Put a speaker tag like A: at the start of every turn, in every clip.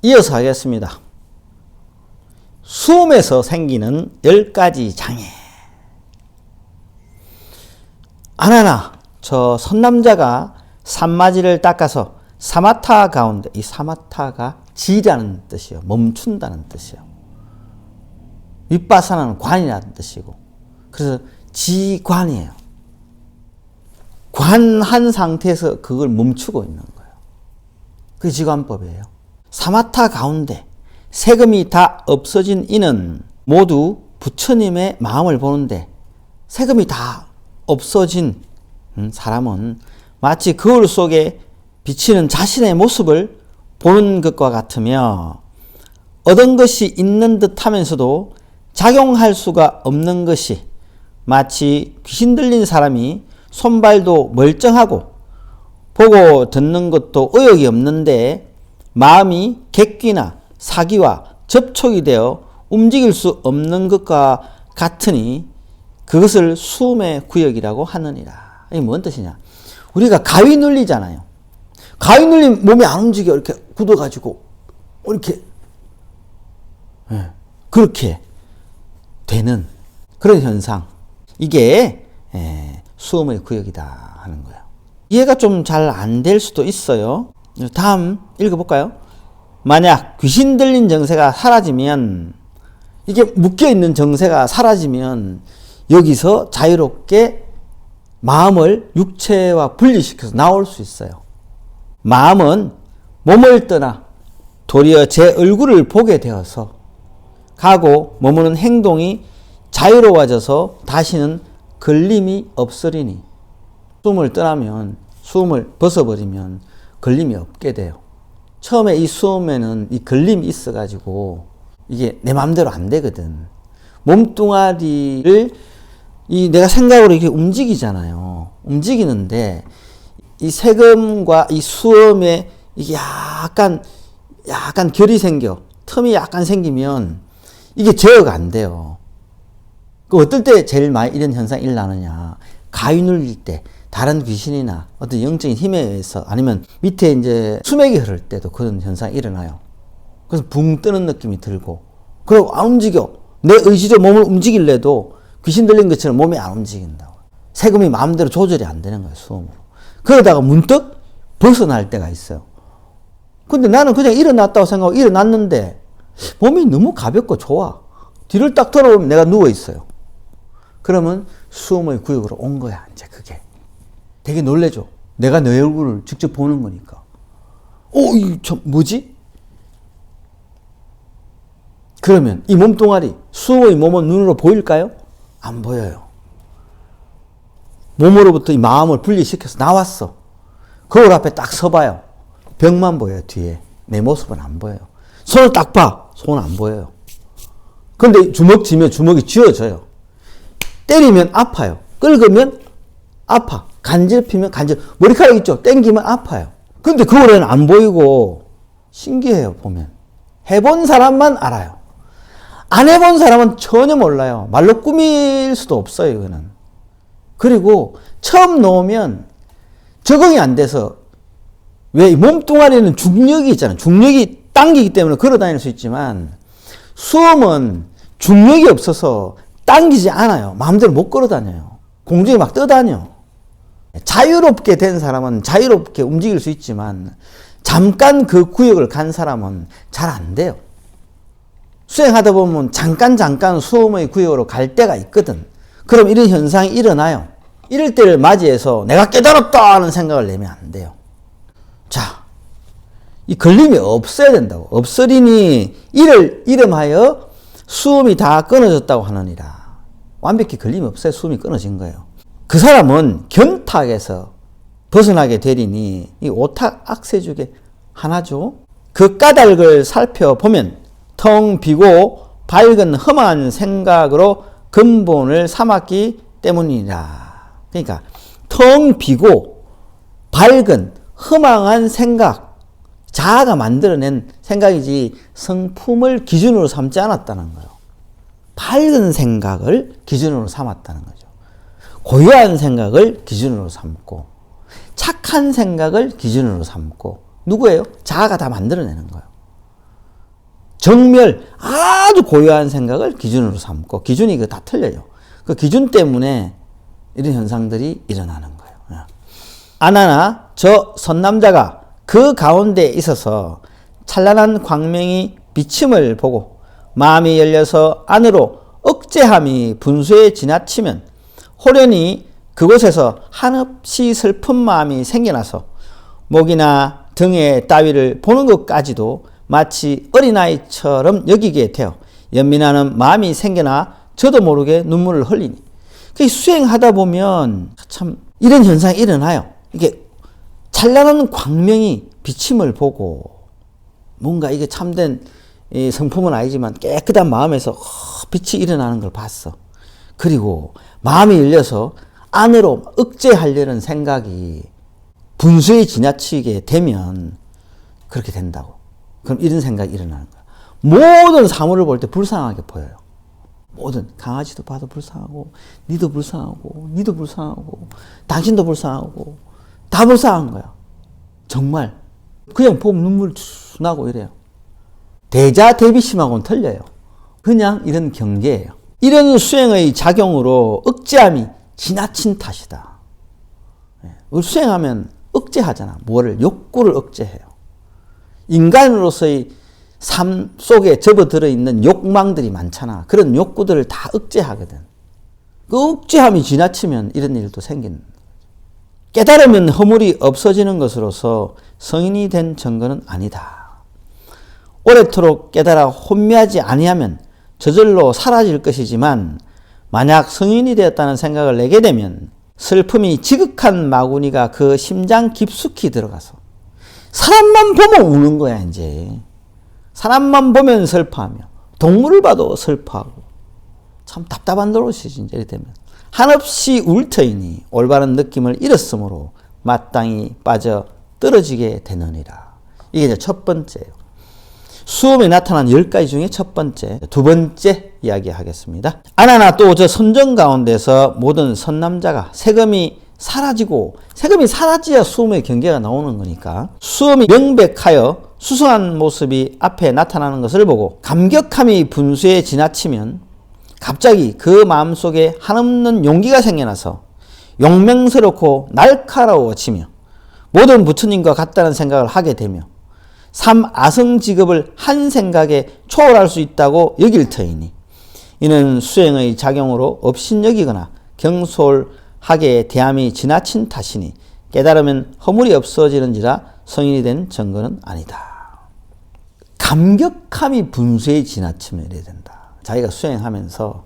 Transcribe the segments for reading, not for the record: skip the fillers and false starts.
A: 이어서 하겠습니다. 수음에서 생기는 10가지 장애. 하나나 저 선남자가 산마지를 닦아서 사마타 가운데, 이 사마타가 지라는 뜻이요, 멈춘다는 뜻이요. 윗바사나는 관이라는 뜻이고, 그래서 지관이에요. 관한 상태에서 그걸 멈추고 있는 거예요. 그게 지관법이에요. 사마타 가운데 세금이 다 없어진 이는 모두 부처님의 마음을 보는데, 세금이 다 없어진 사람은 마치 거울 속에 비치는 자신의 모습을 보는 것과 같으며, 얻은 것이 있는 듯 하면서도 작용할 수가 없는 것이 마치 귀신 들린 사람이 손발도 멀쩡하고 보고 듣는 것도 의욕이 없는데 마음이 객귀나 사기와 접촉이 되어 움직일 수 없는 것과 같으니 그것을 수음의 구역이라고 하느니라. 이게 뭔 뜻이냐? 우리가 가위 눌리잖아요. 가위 눌리면 몸이 안 움직여. 이렇게 굳어가지고 이렇게 그렇게 되는 그런 현상. 이게 수음의 구역이다 하는 거예요. 이해가 좀 잘 안 될 수도 있어요. 다음 읽어볼까요? 만약 귀신 들린 정세가 사라지면, 이게 묶여있는 정세가 사라지면 여기서 자유롭게 마음을 육체와 분리시켜서 나올 수 있어요. 마음은 몸을 떠나 도리어 제 얼굴을 보게 되어서 가고 머무는 행동이 자유로워져서 다시는 걸림이 없으리니, 수음을 떠나면, 수음을 벗어버리면 걸림이 없게 돼요. 처음에 이 수음에는 이 걸림이 있어가지고 이게 내 마음대로 안 되거든. 몸뚱아리를 내가 생각으로 이렇게 움직이잖아요. 움직이는데 이 세금과 이 수음에 이게 약간 결이 생겨, 틈이 약간 생기면 이게 제어가 안 돼요. 어떨 때 제일 많이 이런 현상이 일어나느냐? 가위 눌릴 때, 다른 귀신이나 어떤 영적인 힘에 의해서, 아니면 밑에 이제 수맥이 흐를 때도 그런 현상이 일어나요. 그래서 붕 뜨는 느낌이 들고, 그리고 안 움직여. 내 의지로 몸을 움직일래도 귀신 들린 것처럼 몸이 안 움직인다고. 세금이 마음대로 조절이 안 되는 거예요, 수음으로. 그러다가 문득 벗어날 때가 있어요. 근데 나는 그냥 일어났다고 생각하고 일어났는데 몸이 너무 가볍고 좋아. 뒤를 딱 돌아보면 내가 누워 있어요. 그러면 수음의 구역으로 온 거야, 이제 그게. 되게 놀래죠? 내가 내 얼굴을 직접 보는 거니까. 뭐지? 그러면 이 몸뚱아리, 수음의 몸은 눈으로 보일까요? 안 보여요. 몸으로부터 이 마음을 분리시켜서 나왔어. 거울 앞에 딱 서봐요. 벽만 보여요, 뒤에. 내 모습은 안 보여요. 손을 딱 봐. 손은 안 보여요. 근데 주먹 쥐면 주먹이 쥐어져요. 때리면 아파요. 긁으면 아파. 간지럽히면 머리카락 있죠? 땡기면 아파요. 근데 그거는 안 보이고 신기해요, 보면. 해본 사람만 알아요. 안 해본 사람은 전혀 몰라요. 말로 꾸밀 수도 없어요, 이거는. 그리고 처음 놓으면 적응이 안 돼서, 왜 몸뚱아리는 중력이 있잖아요. 중력이 당기기 때문에 걸어 다닐 수 있지만 수음은 중력이 없어서 당기지 않아요. 마음대로 못 걸어 다녀요. 공중에 막 떠다녀. 자유롭게 된 사람은 자유롭게 움직일 수 있지만 잠깐 그 구역을 간 사람은 잘 안 돼요. 수행하다 보면 잠깐 수음의 구역으로 갈 때가 있거든. 그럼 이런 현상이 일어나요. 이럴 때를 맞이해서 내가 깨달았다 하는 생각을 내면 안 돼요. 자, 이 걸림이 없어야 된다고. 없으리니 이를 이름하여 수음이 다 끊어졌다고 하느니라. 완벽히 걸림이 없어야 수음이 끊어진 거예요. 그 사람은 견탁에서 벗어나게 되리니, 이 오탁 악세 중에 하나죠. 그 까닭을 살펴보면 텅 비고 밝은 험한 생각으로 근본을 삼았기 때문이라. 그러니까 텅 비고 밝은 허망한 생각, 자아가 만들어낸 생각이지 성품을 기준으로 삼지 않았다는 거예요. 밝은 생각을 기준으로 삼았다는 거죠. 고요한 생각을 기준으로 삼고 착한 생각을 기준으로 삼고, 누구예요? 자아가 다 만들어내는 거예요. 정멸, 아주 고유한 생각을 기준으로 삼고, 기준이 그 다 틀려요. 그 기준 때문에 이런 현상들이 일어나는 거예요. 아나나 저 선남자가 그 가운데 있어서 찬란한 광명이 비침을 보고 마음이 열려서 안으로 억제함이 분수에 지나치면 호련히 그곳에서 한없이 슬픈 마음이 생겨나서 목이나 등의 따위를 보는 것까지도 마치 어린아이처럼 여기게 되어 연민하는 마음이 생겨나 저도 모르게 눈물을 흘리니, 수행하다 보면 참 이런 현상이 일어나요. 이게 찬란한 광명이 비침을 보고 뭔가 이게 참된 성품은 아니지만 깨끗한 마음에서 빛이 일어나는 걸 봤어. 그리고 마음이 열려서 안으로 억제하려는 생각이 분수에 지나치게 되면 그렇게 된다고. 그럼 이런 생각이 일어나는 거야. 모든 사물을 볼 때 불쌍하게 보여요. 모든 강아지도 봐도 불쌍하고, 니도 불쌍하고, 니도 불쌍하고, 당신도 불쌍하고, 다 불쌍한 거야. 정말 그냥 보면 눈물 나고 이래요. 대자 대비심하고는 틀려요. 그냥 이런 경계예요. 이런 수행의 작용으로 억제함이 지나친 탓이다. 우리 수행하면 억제하잖아. 뭐를? 욕구를 억제해요. 인간으로서의 삶 속에 접어들어 있는 욕망들이 많잖아. 그런 욕구들을 다 억제하거든. 그 억제함이 지나치면 이런 일도 생기는 거죠. 깨달으면 허물이 없어지는 것으로서 성인이 된 증거는 아니다. 오래도록 깨달아 혼미하지 아니하면 저절로 사라질 것이지만 만약 성인이 되었다는 생각을 내게 되면 슬픔이 지극한 마구니가 그 심장 깊숙이 들어가서 사람만 보면 우는 거야. 이제 사람만 보면 슬퍼하며 동물을 봐도 슬퍼하고 참 답답한 노릇이지. 이제 이렇게 되면 한없이 울 터이니 올바른 느낌을 잃었으므로 마땅히 빠져 떨어지게 되느니라. 이게 이제 첫 번째예요. 수음에 나타난 10가지 중에 첫 번째, 두 번째 이야기하겠습니다. 아나나 또 저 선정 가운데서 모든 선남자가 세금이 사라지고, 세금이 사라져야 수음의 경계가 나오는 거니까 수음이 명백하여 수수한 모습이 앞에 나타나는 것을 보고 감격함이 분수에 지나치면 갑자기 그 마음속에 한없는 용기가 생겨나서 용맹스럽고 날카로워지며 모든 부처님과 같다는 생각을 하게 되며 삼아성직업을 한 생각에 초월할 수 있다고 여길 터이니 이는 수행의 작용으로 업신여기거나 경솔하게 대함이 지나친 탓이니 깨달으면 허물이 없어지는지라 성인이 된 증거는 아니다. 감격함이 분수에 지나치면 이래야 된다. 자기가 수행하면서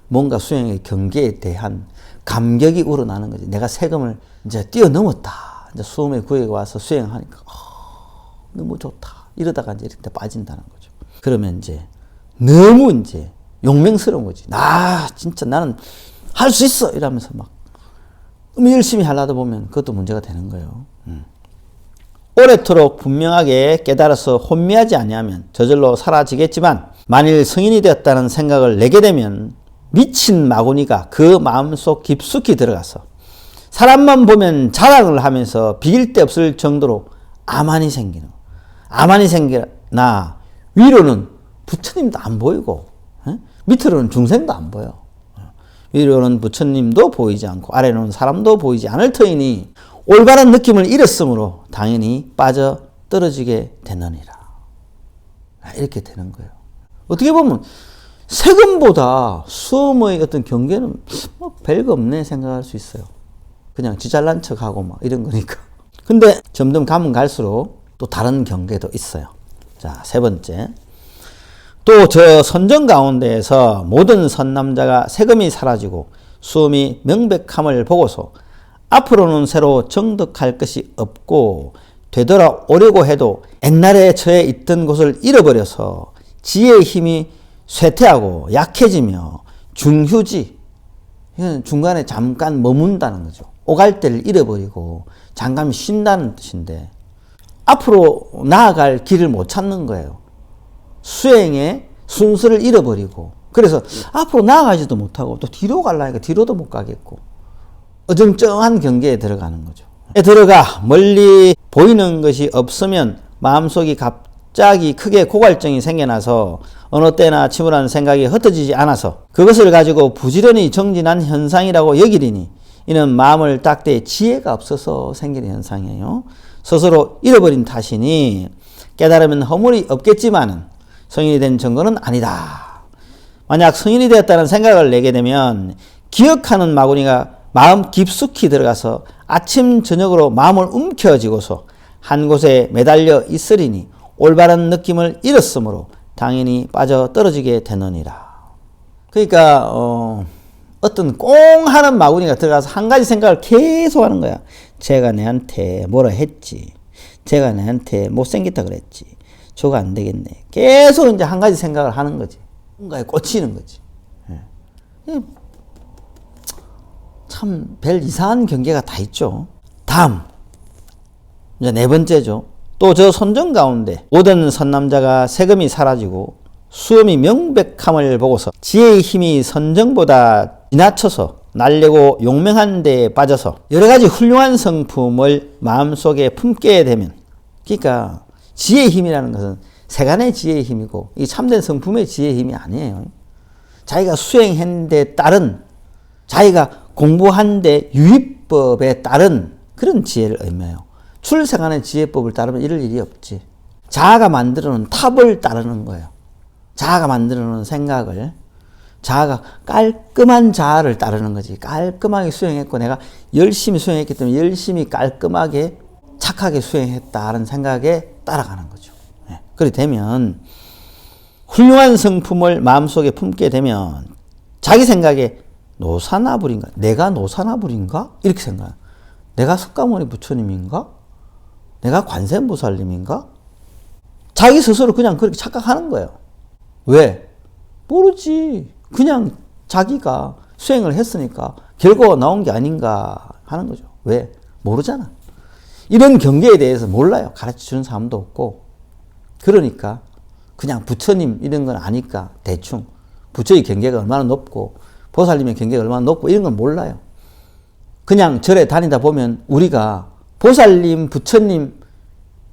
A: 뭔가 수행의 경계에 대한 감격이 우러나는 거지. 내가 세금을 이제 뛰어넘었다. 이제 수음의 구역에 와서 수행하니까 너무 좋다. 이러다가 이제 이렇게 빠진다는 거죠. 그러면 이제 너무 이제 용맹스러운 거지. 진짜 나는 할 수 있어! 이러면서 막 열심히 하려다 보면 그것도 문제가 되는 거예요. 오래도록 분명하게 깨달아서 혼미하지 아니하면 저절로 사라지겠지만 만일 성인이 되었다는 생각을 내게 되면 미친 마구니가 그 마음속 깊숙이 들어가서 사람만 보면 자랑을 하면서 비길 데 없을 정도로 아만이 생기는 거예요. 아만이 생겨나 위로는 부처님도 안 보이고 밑으로는 중생도 안 보여. 위로는 부처님도 보이지 않고 아래로는 사람도 보이지 않을 터이니 올바른 느낌을 잃었으므로 당연히 빠져 떨어지게 되느니라. 이렇게 되는 거예요. 어떻게 보면 세금보다 수음의 어떤 경계는 별거 없네 생각할 수 있어요. 그냥 지 잘난 척하고 막 이런 거니까. 근데 점점 가면 갈수록 또 다른 경계도 있어요. 자, 세 번째. 또 저 선정 가운데에서 모든 선남자가 세금이 사라지고 수음이 명백함을 보고서 앞으로는 새로 정득할 것이 없고 되돌아오려고 해도 옛날에 처해 있던 곳을 잃어버려서 지혜의 힘이 쇠퇴하고 약해지며 중휴지, 중간에 잠깐 머문다는 거죠. 오갈 때를 잃어버리고 잠깐 쉰다는 뜻인데 앞으로 나아갈 길을 못 찾는 거예요. 수행의 순서를 잃어버리고 그래서 앞으로 나아가지도 못하고 또 뒤로 가려니까 뒤로도 못 가겠고 어정쩡한 경계에 들어가는 거죠. 들어가 멀리 보이는 것이 없으면 마음속이 갑자기 크게 고갈증이 생겨나서 어느 때나 침울한 생각이 흩어지지 않아서 그것을 가지고 부지런히 정진한 현상이라고 여기리니 이는 마음을 닦을 때 지혜가 없어서 생기는 현상이에요. 스스로 잃어버린 탓이니 깨달으면 허물이 없겠지만은 성인이 된 증거는 아니다. 만약 성인이 되었다는 생각을 내게 되면 기억하는 마구니가 마음 깊숙이 들어가서 아침 저녁으로 마음을 움켜쥐고서 한 곳에 매달려 있으리니 올바른 느낌을 잃었으므로 당연히 빠져 떨어지게 되느니라. 그러니까 어떤 꽁 하는 마구니가 들어가서 한 가지 생각을 계속 하는 거야. 제가 내한테 뭐라 했지. 제가 내한테 못생겼다 그랬지. 저거 안 되겠네. 계속 이제 한 가지 생각을 하는 거지. 뭔가에 꽂히는 거지. 참 별 이상한 경계가 다 있죠. 다음 이제 네 번째죠. 또 저 선정 가운데 모든 선남자가 세금이 사라지고 수음이 명백함을 보고서 지혜의 힘이 선정보다 지나쳐서 날려고 용맹한 데에 빠져서 여러 가지 훌륭한 성품을 마음속에 품게 되면, 그러니까 지혜의 힘이라는 것은 세간의 지혜의 힘이고 이 참된 성품의 지혜의 힘이 아니에요. 자기가 수행한 데 따른, 자기가 공부한 데 유의법에 따른 그런 지혜를 의미해요. 출생하는 지혜법을 따르면 이럴 일이 없지. 자아가 만들어놓은 탑을 따르는 거예요. 자아가 만들어놓은 생각을, 자아가 깔끔한 자아를 따르는 거지. 깔끔하게 수행했고 내가 열심히 수행했기 때문에 열심히 깔끔하게 착하게 수행했다는 생각에 따라가는 거죠. 그렇게 되면 훌륭한 성품을 마음속에 품게 되면 자기 생각에 노사나불인가? 내가 노사나불인가? 이렇게 생각해요. 내가 석가모니 부처님인가? 내가 관세음보살님인가? 자기 스스로 그냥 그렇게 착각하는 거예요. 왜? 모르지. 그냥 자기가 수행을 했으니까 결과가 나온 게 아닌가 하는 거죠. 왜? 모르잖아. 이런 경계에 대해서 몰라요. 가르쳐주는 사람도 없고. 그러니까 그냥 부처님 이런 건 아니까 대충 부처의 경계가 얼마나 높고 보살님의 경계가 얼마나 높고 이런 건 몰라요. 그냥 절에 다니다 보면 우리가 보살님, 부처님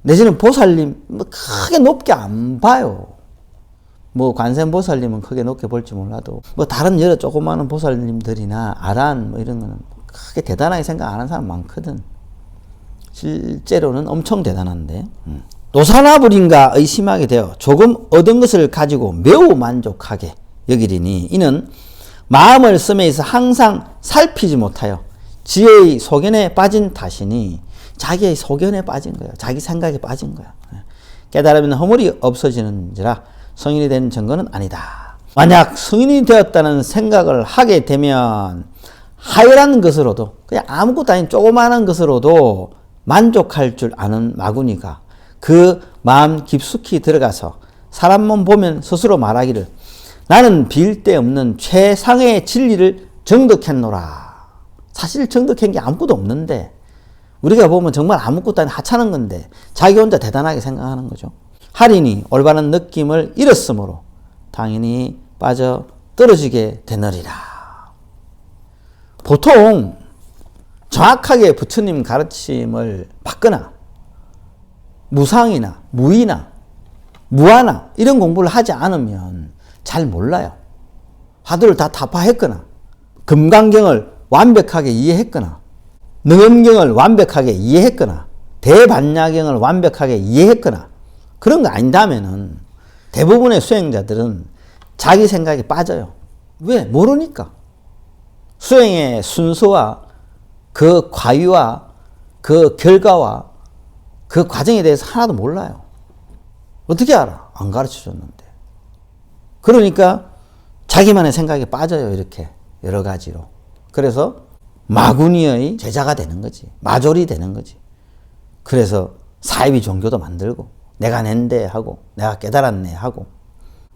A: 내지는 보살님 뭐 크게 높게 안 봐요. 뭐 관세음보살님은 크게 높게 볼지 몰라도 뭐 다른 여러 조그마한 보살님들이나 아란 뭐 이런 거는 크게 대단하게 생각 안 하는 사람 많거든. 실제로는 엄청 대단한데 노사나불인가 의심하게 되어 조금 얻은 것을 가지고 매우 만족하게 여기리니 이는 마음을 씀에 있어 항상 살피지 못하여 지혜의 소견에 빠진 탓이니 자기의 소견에 빠진 거예요. 자기 생각에 빠진 거야. 깨달으면 허물이 없어지는지라 성인이 된 증거는 아니다. 만약 성인이 되었다는 생각을 하게 되면 하열한 것으로도 그냥 아무것도 아닌 조그마한 것으로도 만족할 줄 아는 마구니가 그 마음 깊숙이 들어가서 사람만 보면 스스로 말하기를 나는 빌 데 없는 최상의 진리를 정득했노라. 사실 정득한 게 아무것도 없는데 우리가 보면 정말 아무것도 아닌 하찮은 건데 자기 혼자 대단하게 생각하는 거죠. 하리니 올바른 느낌을 잃었으므로 당연히 빠져 떨어지게 되느리라. 보통 정확하게 부처님 가르침을 받거나 무상이나 무의나 무아나 이런 공부를 하지 않으면 잘 몰라요. 화두를 다 타파했거나 금강경을 완벽하게 이해했거나 능엄경을 완벽하게 이해했거나 대반야경을 완벽하게 이해했거나 그런 거 아닌다면은 대부분의 수행자들은 자기 생각에 빠져요. 왜? 모르니까. 수행의 순서와 그 과유와 그 결과와 그 과정에 대해서 하나도 몰라요. 어떻게 알아? 안 가르쳐 줬는데. 그러니까 자기만의 생각에 빠져요. 이렇게 여러 가지로. 그래서 마구니의 제자가 되는 거지. 마졸이 되는 거지. 그래서 사이비 종교도 만들고 내가 낸데 하고 내가 깨달았네 하고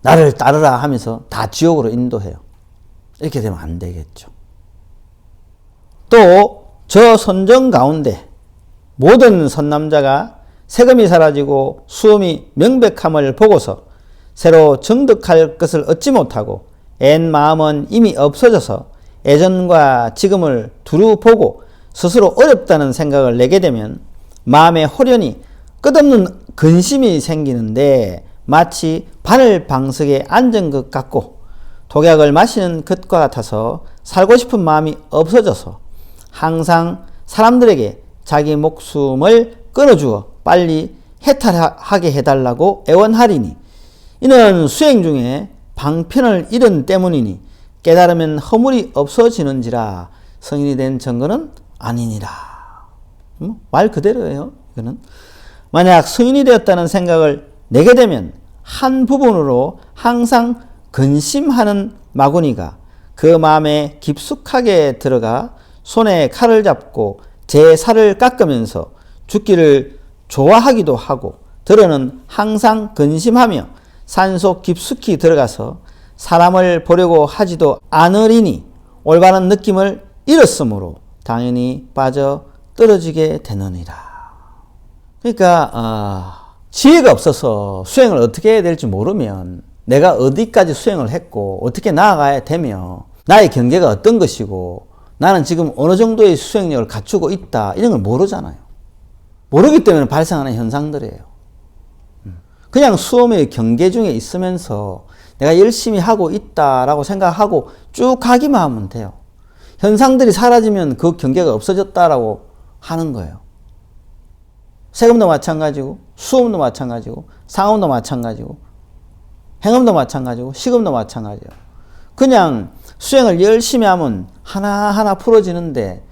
A: 나를 따르라 하면서 다 지옥으로 인도해요. 이렇게 되면 안 되겠죠. 또 저 선정 가운데 모든 선남자가 세금이 사라지고 수음이 명백함을 보고서 새로 정득할 것을 얻지 못하고 앤 마음은 이미 없어져서 예전과 지금을 두루 보고 스스로 어렵다는 생각을 내게 되면 마음에 홀연히 끝없는 근심이 생기는데 마치 바늘 방석에 앉은 것 같고 독약을 마시는 것과 같아서 살고 싶은 마음이 없어져서 항상 사람들에게 자기 목숨을 끊어주어 빨리 해탈하게 해달라고 애원하리니 이는 수행 중에 방편을 잃은 때문이니 깨달으면 허물이 없어지는지라 성인이 된 증거는 아니니라. 말 그대로예요. 이거는 만약 성인이 되었다는 생각을 내게 되면 한 부분으로 항상 근심하는 마구니가 그 마음에 깊숙하게 들어가 손에 칼을 잡고 제 살을 깎으면서 죽기를 좋아하기도 하고 들어는 항상 근심하며 산속 깊숙이 들어가서 사람을 보려고 하지도 않으리니 올바른 느낌을 잃었으므로 당연히 빠져 떨어지게 되느니라. 그러니까 지혜가 없어서 수행을 어떻게 해야 될지 모르면 내가 어디까지 수행을 했고 어떻게 나아가야 되며 나의 경계가 어떤 것이고 나는 지금 어느 정도의 수행력을 갖추고 있다 이런 걸 모르잖아요. 모르기 때문에 발생하는 현상들이에요. 그냥 수험의 경계 중에 있으면서 내가 열심히 하고 있다라고 생각하고 쭉 가기만 하면 돼요. 현상들이 사라지면 그 경계가 없어졌다라고 하는 거예요. 세금도 마찬가지고 수험도 마찬가지고 상업도 마찬가지고 행음도 마찬가지고 식음도 마찬가지예요. 그냥 수행을 열심히 하면 하나하나 풀어지는데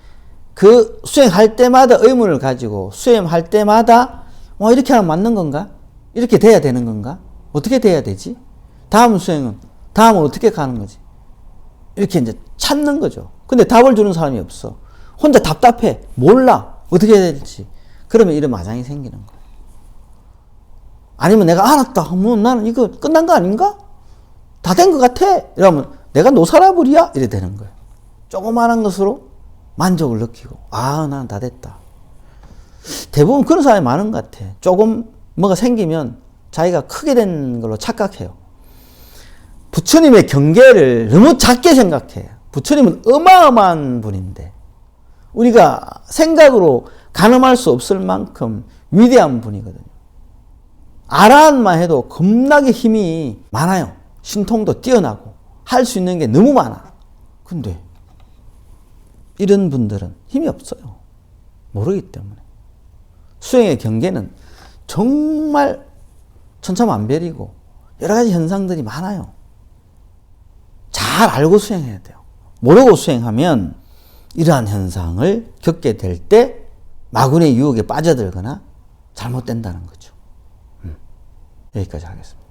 A: 그 수행할 때마다 의문을 가지고 수행할 때마다 이렇게 하면 맞는 건가? 이렇게 돼야 되는 건가? 어떻게 돼야 되지? 다음 수행은 다음은 어떻게 가는 거지? 이렇게 이제 찾는 거죠. 근데 답을 주는 사람이 없어. 혼자 답답해. 몰라. 어떻게 해야 될지. 그러면 이런 마장이 생기는 거예요. 아니면 내가 알았다 하면 나는 이거 끝난 거 아닌가? 다 된 것 같아. 이러면 내가 노사라불이야? 이래 되는 거예요. 조그마한 것으로 만족을 느끼고 난 다 됐다. 대부분 그런 사람이 많은 것 같아. 조금 뭐가 생기면 자기가 크게 된 걸로 착각해요. 부처님의 경계를 너무 작게 생각해요. 부처님은 어마어마한 분인데 우리가 생각으로 가늠할 수 없을 만큼 위대한 분이거든요. 아라한만 해도 겁나게 힘이 많아요. 신통도 뛰어나고 할 수 있는 게 너무 많아. 근데 이런 분들은 힘이 없어요. 모르기 때문에. 수행의 경계는 정말 천차만별이고 여러 가지 현상들이 많아요. 잘 알고 수행해야 돼요. 모르고 수행하면 이러한 현상을 겪게 될 때 마군의 유혹에 빠져들거나 잘못된다는 거죠. 여기까지 하겠습니다.